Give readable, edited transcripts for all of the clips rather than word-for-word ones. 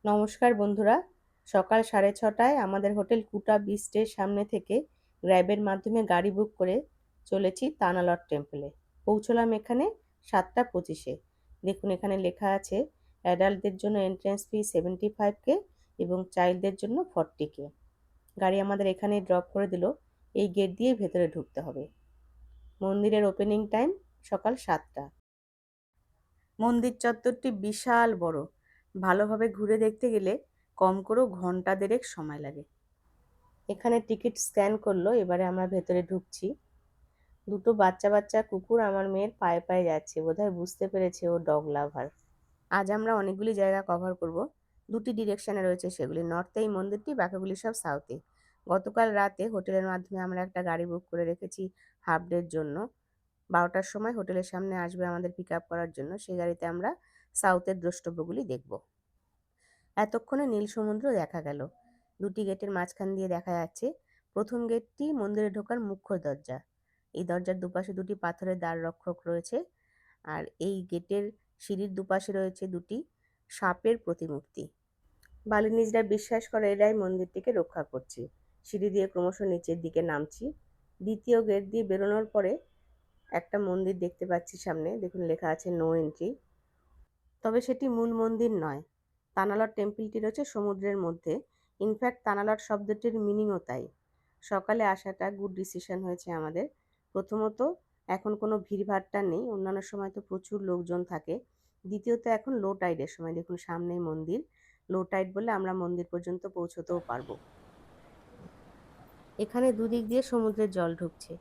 নমস্কার বন্ধুরা, সকাল 6:30টায় আমাদের হোটেল কুটা বিচের সামনে থেকে গ্র্যাবের মাধ্যমে গাড়ি বুক করে চলেছি তানালট টেম্পলে। পৌঁছলাম এখানে 7:25-এ। দেখুন এখানে লেখা আছে অ্যাডাল্টদের জন্য এন্ট্রান্স ফি 75K এবং চাইল্ডদের জন্য 40K। গাড়ি আমাদের এখানেই ড্রপ করে দিল। এই গেট দিয়ে ভেতরে ঢুকতে হবে। মন্দিরের ওপেনিং টাইম সকাল 7টা। মন্দির চত্বরটি বিশাল বড়। ভালোভাবে ঘুরে দেখতে গেলে কম করেও ঘন্টা দেড়েক সময় লাগে। এখানে টিকিট স্ক্যান করলো, এবারে আমরা ভেতরে ঢুকছি। দুটো বাচ্চা বাচ্চা কুকুর আমার মেয়ের পায়ে পায়ে যাচ্ছে, বোধহয় বুঝতে পেরেছে ও ডগ লাভার। আজ আমরা অনেকগুলি জায়গা কভার করব। দুটি ডিরেকশনে রয়েছে সেগুলি, নর্থে এই মন্দিরটি, বাকিগুলি সব সাউথে। গতকাল রাতে হোটেলের মাধ্যমে আমরা একটা গাড়ি বুক করে রেখেছি হাফ ডের জন্য। 12টার সময় হোটেলের সামনে আসবে আমাদের পিক আপ করার জন্য। সেই গাড়িতে আমরা সাউথের দ্রষ্টব্যগুলি দেখব। এতক্ষণে নীল সমুদ্র দেখা গেল। দুটি গেটের মাঝখান দিয়ে দেখা যাচ্ছে। প্রথম গেটটি মন্দিরে ঢোকার মুখ্য দরজা। এই দরজার দুপাশে দুটি পাথরের দ্বার রক্ষক রয়েছে, আর এই গেটের সিঁড়ির দুপাশে রয়েছে দুটি সাপের প্রতিমূর্তি। বালিনিজরা বিশ্বাস করে এরাই মন্দিরটিকে রক্ষা করছে। সিঁড়ি দিয়ে ক্রমশ নিচের দিকে নামছি। দ্বিতীয় গেট দিয়ে বেরোনোর পরে একটা মন্দির দেখতে পাচ্ছি সামনে, দেখুন লেখা আছে নো এন্ট্রি। তবে সেটি মূল মন্দির নয়। তানালট টেম্পলটি রয়েছে সমুদ্রের মধ্যে। ইনফ্যাক্ট তানালট শব্দটির মিনিংও তাই। সকালে আসাটা গুড ডিসিশন হয়েছে আমাদের। প্রথমত, এখন কোনো ভিড়ভাট্টা নেই, অন্যান্য সময় তো প্রচুর লোকজন থাকে। দ্বিতীয়ত, এখন লো টাইডের সময়, দেখুন সামনেই মন্দির। লো টাইড বলে আমরা মন্দির পর্যন্ত পৌঁছতেও পারবো। এখানে দুদিক দিয়ে সমুদ্রের জল ঢুকছে।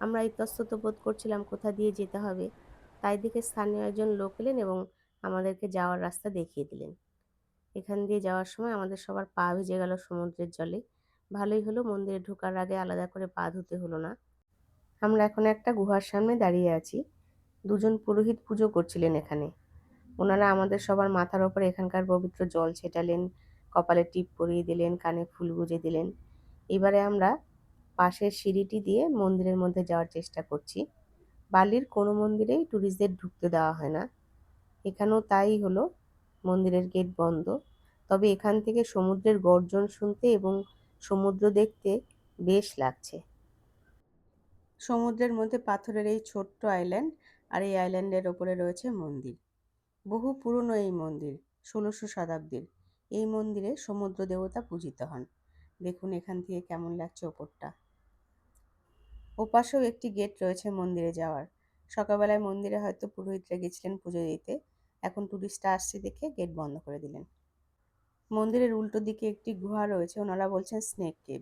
আমরা ইতস্তত বোধ করছিলাম কোথা দিয়ে যেতে হবে, তাই দেখে স্থানীয় একজন লোক এলেন এবং আমাদেরকে যাওয়ার রাস্তা দেখিয়ে দিলেন। এখান দিয়ে যাওয়ার সময় আমাদের সবার পা ভিজে গেল সমুদ্রের জলে। ভালোই হলো, মন্দিরে ঢোকার আগে আলাদা করে পা ধুতে হলো না। আমরা এখন একটা গুহার সামনে দাঁড়িয়ে আছি। দুজন পুরোহিত পুজো করছিলেন এখানে। ওনারা আমাদের সবার মাথার ওপরে এখানকার পবিত্র জল ছেটালেন, কপালে টিপ পরিয়ে দিলেন, কানে ফুল গুজে দিলেন। এবারে আমরা পাশের সিঁড়িটি দিয়ে মন্দিরের মধ্যে যাওয়ার চেষ্টা করছি। বালির কোনো মন্দিরেই ট্যুরিস্টদের ঢুকতে দেওয়া হয় না, এখানেও তাই হলো। মন্দিরের গেট বন্ধ। তবে এখান থেকে সমুদ্রের গর্জন শুনতে এবং সমুদ্র দেখতে বেশ লাগছে। সমুদ্রের মধ্যে পাথরের এই ছোট্ট আইল্যান্ড, আর এই আইল্যান্ডের ওপরে রয়েছে মন্দির। বহু পুরনো এই মন্দির, 1600 শতাব্দীর। এই মন্দিরে সমুদ্র দেবতা পূজিত হন। দেখুন এখান থেকে কেমন লাগছে ওপরটা। ওপাশেও একটি গেট রয়েছে মন্দিরে যাওয়ার। সকালবেলায় মন্দিরে হয়তো পুরোহিতরা গেছিলেন পুজো দিতে, এখন টুরিস্টরা আসছে দেখে গেট বন্ধ করে দিলেন। মন্দিরের উল্টো দিকে একটি গুহা রয়েছে, ওনারা বলছেন স্নেক কেভ।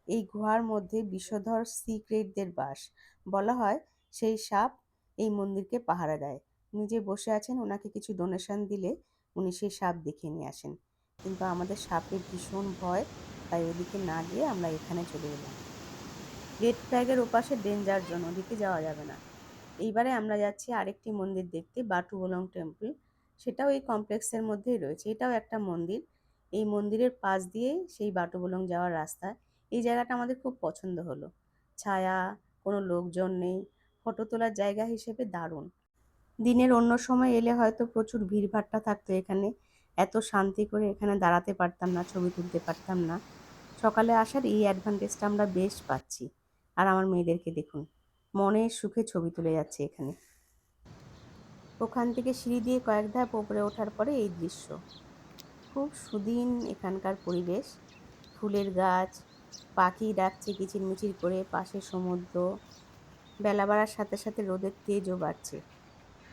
এই গুহার মধ্যে বিষধর সিক্রেটদের বাস। বলা হয় সেই সাপ এই মন্দিরকে পাহারা দেয়। নিজে বসে আছেন, ওনাকে কিছু ডোনেশন দিলে উনি সেই সাপ দেখিয়ে নিয়ে আসেন। কিন্তু আমাদের সাপের ভীষণ ভয়, তাই ওদিকে না গিয়ে আমরা এখানে চলে এলাম। রেড ফ্ল্যাগের ওপাশে ডেঞ্জার জোন, ওদিকে যাওয়া যাবে না। এইবারে আমরা যাচ্ছি আরেকটি মন্দির দেখতে, বাটুবলং টেম্পল। সেটাও এই কমপ্লেক্সের মধ্যেই রয়েছে, এটাও একটা মন্দির। এই মন্দিরের পাশ দিয়েই সেই বাটুবলং যাওয়ার রাস্তা। এই জায়গাটা আমাদের খুব পছন্দ হলো। ছায়া, কোনো লোকজন নেই, ফটো তোলার জায়গা হিসেবে দারুণ। দিনের অন্য সময় এলে হয়তো প্রচুর ভিড়ভাট্টা থাকতো এখানে, এত শান্তি করে এখানে দাঁড়াতে পারতাম না, ছবি তুলতে পারতাম না। সকালে আসার এই অ্যাডভান্টেজটা আমরা বেশ পাচ্ছি। আর আমার মেয়েদেরকে দেখুন, মনের সুখে ছবি তুলে যাচ্ছে এখানে। ওখান থেকে সিঁড়ি দিয়ে কয়েক ধাপ ওপরে ওঠার পরে এই দৃশ্য। খুব সুদিন এখানকার পরিবেশ, ফুলের গাছ, পাখি ডাকছে কিচিরমিচির করে, পাশে সমুদ্র। বেলা বাড়ার সাথে সাথে রোদের তেজও বাড়ছে।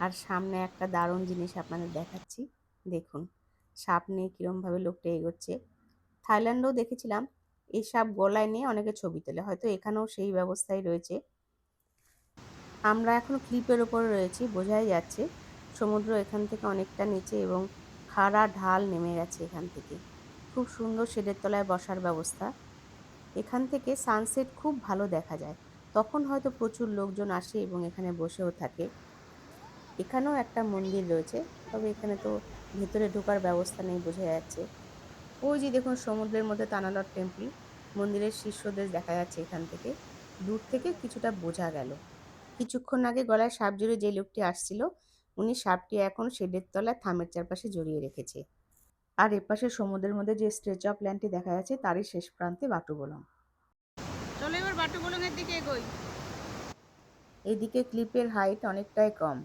আর সামনে একটা দারুণ জিনিস আপনাদের দেখাচ্ছি, দেখুন সাপ নিয়ে কীরমভাবে লোকটা এগোচ্ছে। থাইল্যান্ডেও দেখেছিলাম এই সাপ গলায় নিয়ে অনেকে ছবি তোলে, হয়তো এখানেও সেই ব্যবস্থাই রয়েছে। আমরা এখন ক্লিপের ওপরে রয়েছি, বোঝাই যাচ্ছে সমুদ্র এখান থেকে অনেকটা নিচে এবং খাড়া ঢাল নেমে গেছে এখান থেকে। খুব সুন্দর শেডের তলায় বসার ব্যবস্থা। এখান থেকে সানসেট খুব ভালো দেখা যায়। তখন হয়তো প্রচুর লোকজন আসে এবং এখানে বসেও থাকে। এখানেও একটা মন্দির রয়েছে, তবে এখানে তো ভেতরে ঢোকার ব্যবস্থা নেই, বোঝা যাচ্ছে। ওই যে দেখুন সমুদ্রের মধ্যে তানালট টেম্পল, মন্দিরের শীর্ষদেশ দেখা যাচ্ছে এখান থেকে। দূর থেকে কিছুটা বোঝা গেল। কিছুক্ষণ আগে গলায় সাপ জড়িয়ে যে লোকটি আসছিল, উনি সাপটি এখন শেডের তলায় থামের চারপাশে জড়িয়ে রেখেছে। আর এপাশে সমুদ্রের মধ্যে যে স্ট্রেচ অফ ল্যান্ডটি দেখা যাচ্ছে তারই শেষ প্রান্তে বাটুবলং। চলো এবার বাটুবলংয়ের দিকে এগোই। এদিকে ক্লিপের হাইট অনেকটাই কম।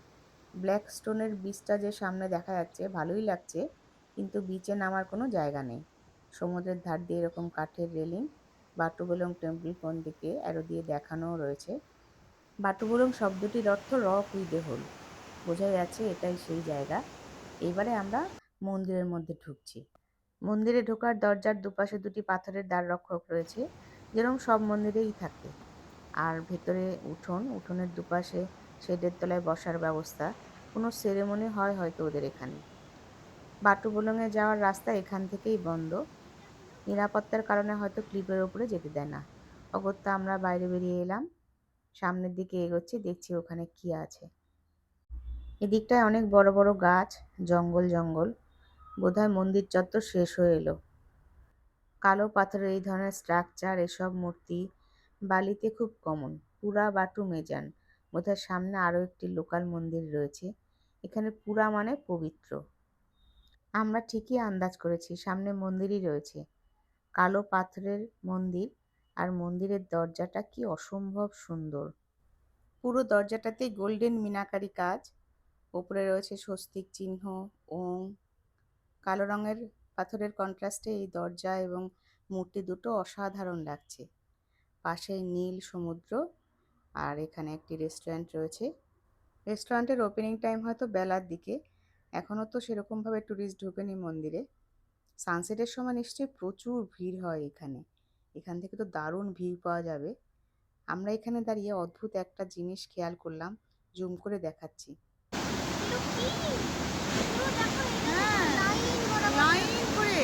ব্ল্যাক স্টোনের বিচটা যে সামনে দেখা যাচ্ছে ভালোই লাগছে, কিন্তু বিচে নামার কোনো জায়গা নেই। সমুদ্রের ধার দিয়ে এরকম কাঠের রেলিং, বাটুবলং টেম্পল কোন দিকে অ্যারো দিয়ে দেখানোও রয়েছে। বাটুবলং শব্দটির অর্থ রক উইথ এ হোল, বোঝা যাচ্ছে এটাই সেই জায়গা। এবারে আমরা মন্দিরের মধ্যে ঢুকছি। মন্দিরে ঢোকার দরজার দুপাশে দুটি পাথরের দ্বার রক্ষক রয়েছে, যেরকম সব মন্দিরেই থাকে। আর ভেতরে উঠোনের দুপাশে শেডের তলায় বসার ব্যবস্থা। কোনো সেরেমনি হয় হয়তো ওদের এখানে। বাটুবলংয়ে যাওয়ার রাস্তা এখান থেকেই বন্ধ। নিরাপত্তার কারণে হয়তো ক্লিপের ওপরে যেতে দেয় না। অগত্যা আমরা বাইরে বেরিয়ে এলাম। সামনের দিকে এগোচ্ছি, দেখছি ওখানে কি আছে। এদিকটায় অনেক বড় বড় গাছ, জঙ্গল জঙ্গল। বোধহয় মন্দির চত্বর শেষ হয়ে এলো। কালো পাথরের এই ধরনের স্ট্রাকচার, এসব মূর্তি বালিতে খুব কমন। পুরা বাটু মেজান, বোধহয় সামনে আরও একটি লোকাল মন্দির রয়েছে। এখানে পুরা মানে পবিত্র। আমরা ঠিকই আন্দাজ করেছি, সামনে মন্দিরই রয়েছে। কালো পাথরের মন্দির, আর মন্দিরের দরজাটা কি অসম্ভব সুন্দর। পুরো দরজাটাতেই গোল্ডেন মিনাকারি কাজ। ওপরে রয়েছে স্বস্তিক চিহ্ন, ওং। কালো রঙের পাথরের কন্ট্রাস্টে এই দরজা এবং মূর্তি দুটো অসাধারণ লাগছে। পাশেই নীল সমুদ্র, আর এখানে একটি রেস্টুরেন্ট রয়েছে। রেস্টুরেন্টের ওপেনিং টাইম হয়তো বেলার দিকে, এখনও তো সেরকমভাবে ট্যুরিস্ট ঢোকেনি মন্দিরে। সানসেটের সময় নিশ্চয়ই প্রচুর ভিড় হয় এখানে। এখান থেকে তো দারুণ ভিউ পাওয়া যাবে। আমরা এখানে দাঁড়িয়ে অদ্ভুত একটা জিনিস খেয়াল করলাম, জুম করে দেখাচ্ছি। হ্যাঁ, লাইন করে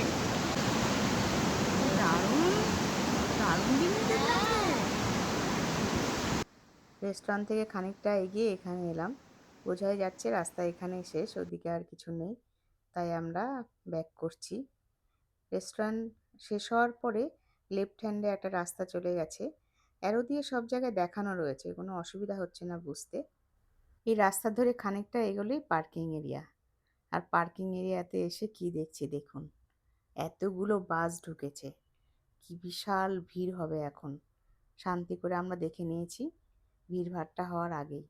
দারুণ দারুণ জিনিস দেখাচ্ছে। রেস্টুরেন্ট থেকে খানিকটা এগিয়ে এখানে এলাম। বোঝাই যাচ্ছে রাস্তা এখানেই শেষ, ওদিকে আর কিছু নেই। তাই আমরা ব্যাক করছি। রেস্টুরেন্ট শেষ হওয়ার পরে লেফট হ্যান্ডে একটা রাস্তা চলে গেছে। অ্যারো দিয়ে সব জায়গায় দেখানো রয়েছে, কোনো অসুবিধা হচ্ছে না বুঝতে। এই রাস্তা ধরে খানিকটা এগোলেই পার্কিং এরিয়া। আর পার্কিং এরিয়াতে এসে কি দেখছি দেখুন, এতগুলো বাস ঢুকেছে। কি বিশাল ভিড় হবে এখন। শান্তি করে আমরা দেখে নিয়েছি ভিড়ভাট্টা হওয়ার আগেই।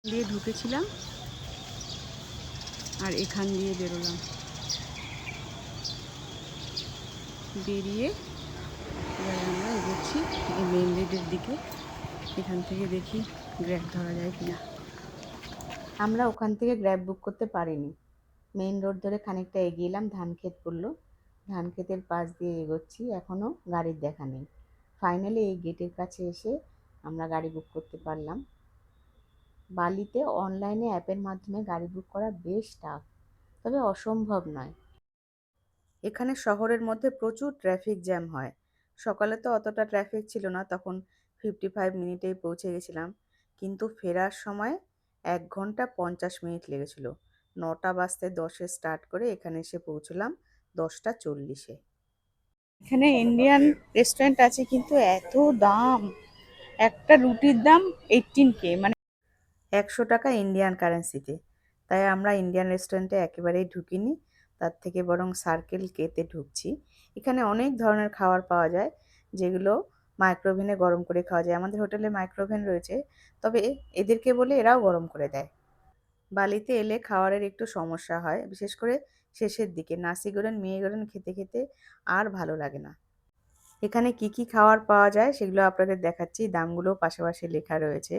দিয়ে ঢুকেছিলাম আর এখান দিয়ে বেরোলাম, বেরিয়ে এবার আমরা এগোচ্ছি এই মেন রোডের দিকে। এখান থেকে দেখি গ্র্যাব ধরা যায় কিনা। আমরা ওখান থেকে গ্র্যাব বুক করতে পারিনি। মেইন রোড ধরে খানিকটা এগিয়ে এলাম, ধানক্ষেত পড়লো। ধানক্ষেতের পাশ দিয়ে এগোচ্ছি, এখনও গাড়ির দেখা নেই। ফাইনালি এই গেটের কাছে এসে আমরা গাড়ি বুক করতে পারলাম। বালিতে অনলাইনে অ্যাপের মাধ্যমে গাড়ি বুক করা বেশ টাফ, তবে অসম্ভব নয়। এখানে শহরের মধ্যে প্রচুর ট্রাফিক জ্যাম হয়। সকালে তো অতটা ট্রাফিক ছিল না, তখন 55 মিনিটেই পৌঁছে গেছিলাম। কিন্তু ফেরার সময় 1 ঘন্টা 50 মিনিট লেগেছিল। 9টা বাজতে 10-এ স্টার্ট করে এখানে এসে পৌঁছলাম 10টা 40-এ। এখানে ইন্ডিয়ান রেস্টুরেন্ট আছে, কিন্তু এত দাম! একটা রুটির দাম 18K, মানে 100 টাকা ইন্ডিয়ান কারেন্সিতে। তাই আমরা ইন্ডিয়ান রেস্টুরেন্টে একেবারেই ঢুকিনি, তার থেকে বরং সার্কেল কেতে ঢুকছি। এখানে অনেক ধরনের খাবার পাওয়া যায়, যেগুলো মাইক্রোওভেনে গরম করে খাওয়া যায়। আমাদের হোটেলে মাইক্রোওভেন রয়েছে, তবে এদেরকে বলে এরাও গরম করে দেয়। বালিতে এলে খাবারের একটু সমস্যা হয়, বিশেষ করে শেষের দিকে। নাসি গোরেন মিয়ে গোরেন খেতে খেতে আর ভালো লাগে না। এখানে কি কি খাবার পাওয়া যায় সেগুলো আপনাদের দেখাচ্ছি, দামগুলো পাশাপাশি লেখা রয়েছে।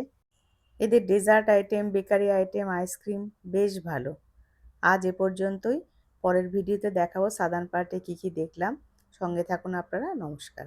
এদের dessert item, bakery item, ice cream বেশ ভালো। আজ এ পর্যন্তই। পরের ভিডিওতে দেখাবো সাদার্ন পার্টে কী কী দেখলাম। সঙ্গে থাকুন আপনারা। নমস্কার।